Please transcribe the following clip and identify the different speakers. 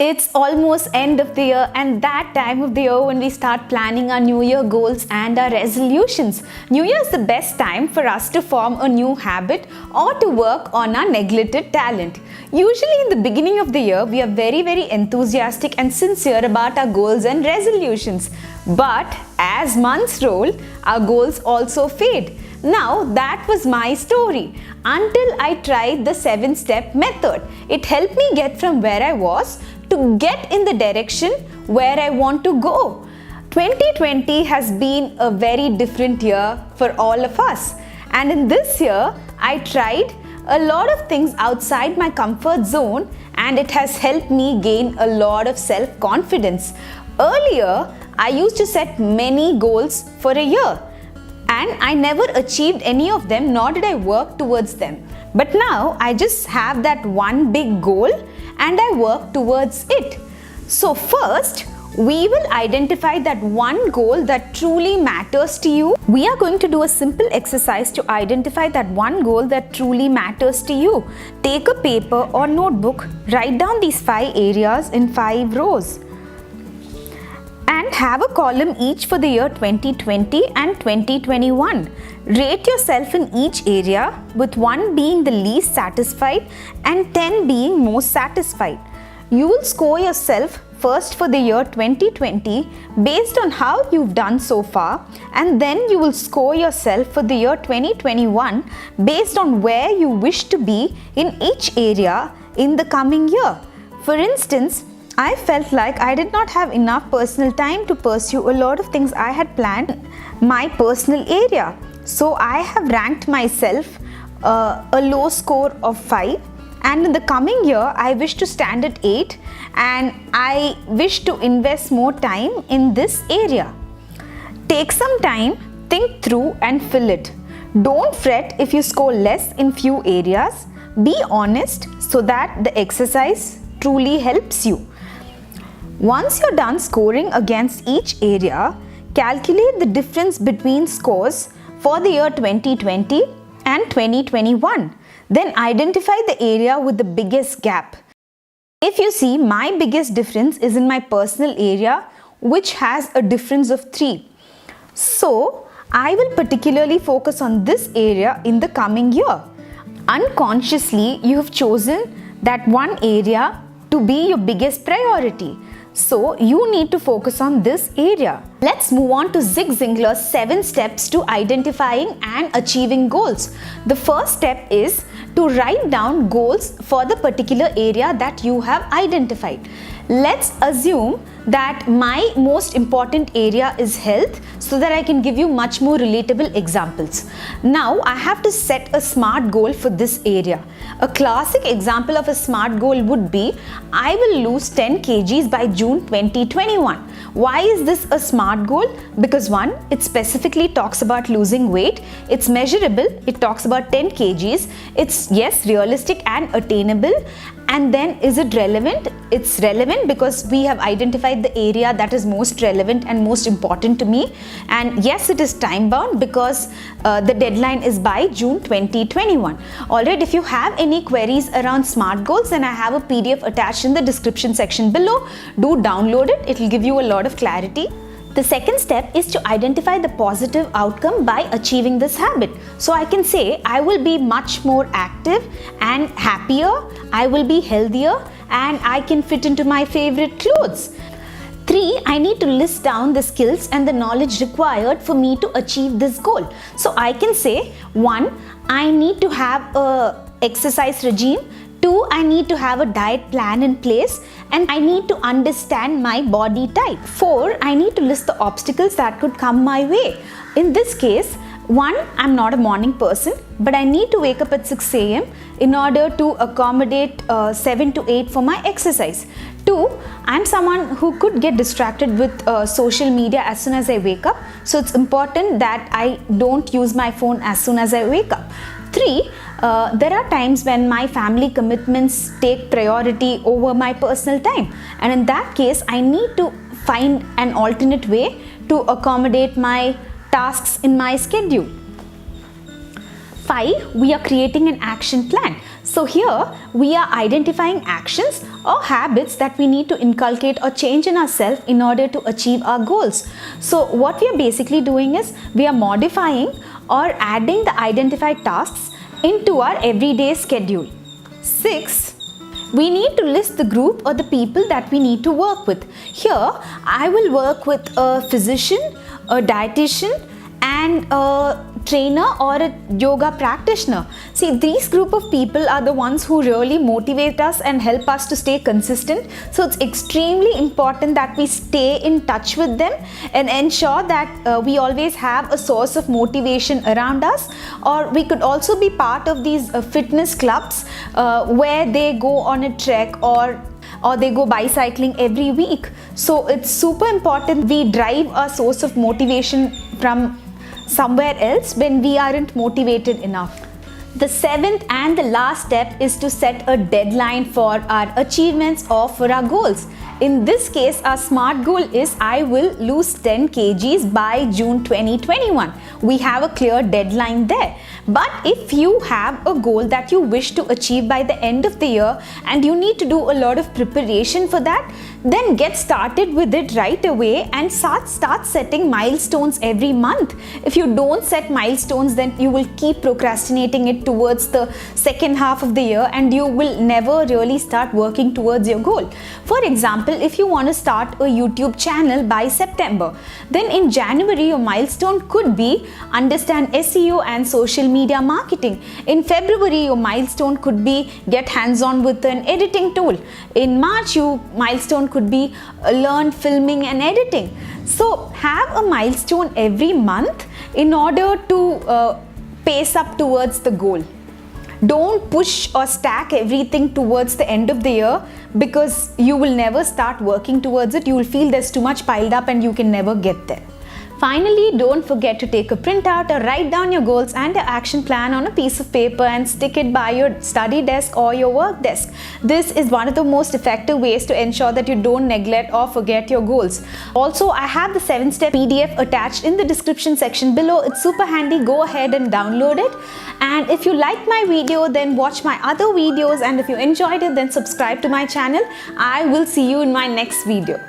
Speaker 1: It's almost end of the year, and that time of the year when we start planning our new year goals and our resolutions. New year is the best time for us to form a new habit or to work on our neglected talent. Usually in the beginning of the year, we are very enthusiastic and sincere about our goals and resolutions. But as months roll, our goals also fade. Now that was my story until I tried the 7-step method. It helped me get from where I was to get in the direction where I want to go. 2020 has been a very different year for all of us. And in this year, I tried a lot of things outside my comfort zone, and it has helped me gain a lot of self-confidence. Earlier, I used to set many goals for a year, and I never achieved any of them, nor did I work towards them. But now I just have that one big goal and I work towards it. So first, we will identify that one goal that truly matters to you. We are going to do a simple exercise to identify that one goal that truly matters to you. Take a paper or notebook, write down these 5 areas in 5 rows. And have a column each for the year 2020 and 2021. Rate yourself in each area, with 1 being the least satisfied and 10 being most satisfied. You will score yourself first for the year 2020 based on how you've done so far, and then you will score yourself for the year 2021 based on where you wish to be in each area in the coming year. For instance, I felt like I did not have enough personal time to pursue a lot of things I had planned in my personal area. So I have ranked myself a low score of 5, and in the coming year I wish to stand at 8, and I wish to invest more time in this area. Take some time, think through and fill it. Don't fret if you score less in few areas. Be honest so that the exercise truly helps you. Once you're done scoring against each area, calculate the difference between scores for the year 2020 and 2021. Then identify the area with the biggest gap. If you see, my biggest difference is in my personal area, which has a difference of 3. So, I will particularly focus on this area in the coming year. Unconsciously, you have chosen that one area to be your biggest priority. So you need to focus on this area. Let's move on to Zig Ziglar's 7 steps to identifying and achieving goals. The first step is to write down goals for the particular area that you have identified. Let's assume that my most important area is health, so that I can give you much more relatable examples. Now I have to set a SMART goal for this area. A classic example of a SMART goal would be, I will lose 10 kgs by June 2021. Why is this a SMART goal? Because 1, it specifically talks about losing weight, it's measurable, it talks about 10 kgs, it's yes, realistic and attainable. And then is it relevant? It's relevant because we have identified the area that is most relevant and most important to me. And yes, it is time bound because the deadline is by June 2021. Alright, if you have any queries around SMART goals, then I have a PDF attached in the description section below. Do download it, it will give you a lot of clarity. The second step is to identify the positive outcome by achieving this habit. So I can say I will be much more active and happier, I will be healthier, and I can fit into my favorite clothes. 3, I need to list down the skills and the knowledge required for me to achieve this goal. So I can say 1, I need to have a exercise regime. 2, I need to have a diet plan in place, and I need to understand my body type. 4, I need to list the obstacles that could come my way. In this case, One, I'm not a morning person, but I need to wake up at 6 a.m. in order to accommodate 7 to 8 for my exercise. Two, I'm someone who could get distracted with social media as soon as I wake up. So it's important that I don't use my phone as soon as I wake up. Three, there are times when my family commitments take priority over my personal time. And in that case, I need to find an alternate way to accommodate my tasks in my schedule. 5, we are creating an action plan. So here we are identifying actions or habits that we need to inculcate or change in ourselves in order to achieve our goals. So what we are basically doing is we are modifying or adding the identified tasks into our everyday schedule. 6, we need to list the group or the people that we need to work with. Here I will work with a physician, a dietitian, and a trainer or a yoga practitioner. See, these group of people are the ones who really motivate us and help us to stay consistent. So it's extremely important that we stay in touch with them and ensure that we always have a source of motivation around us. Or we could also be part of these fitness clubs where they go on a trek or they go bicycling every week. So it's super important we drive a source of motivation from somewhere else when we aren't motivated enough. The 7th and the last step is to set a deadline for our achievements or for our goals. In this case, our SMART goal is I will lose 10 kgs by June 2021. We have a clear deadline there. But if you have a goal that you wish to achieve by the end of the year and you need to do a lot of preparation for that, then get started with it right away and start setting milestones every month. If you don't set milestones, then you will keep procrastinating it towards the second half of the year and you will never really start working towards your goal. For example, if you want to start a YouTube channel by September, then in January your milestone could be understand SEO and social media marketing. In February your milestone could be get hands-on with an editing tool. In March your milestone could be learn filming and editing. So have a milestone every month in order to pace up towards the goal. Don't push or stack everything towards the end of the year because you will never start working towards it. You will feel there's too much piled up and you can never get there. Finally, don't forget to take a printout or write down your goals and your action plan on a piece of paper and stick it by your study desk or your work desk. This is one of the most effective ways to ensure that you don't neglect or forget your goals. Also, I have the 7-step PDF attached in the description section below. It's super handy. Go ahead and download it. And if you like my video, then watch my other videos. And if you enjoyed it, then subscribe to my channel. I will see you in my next video.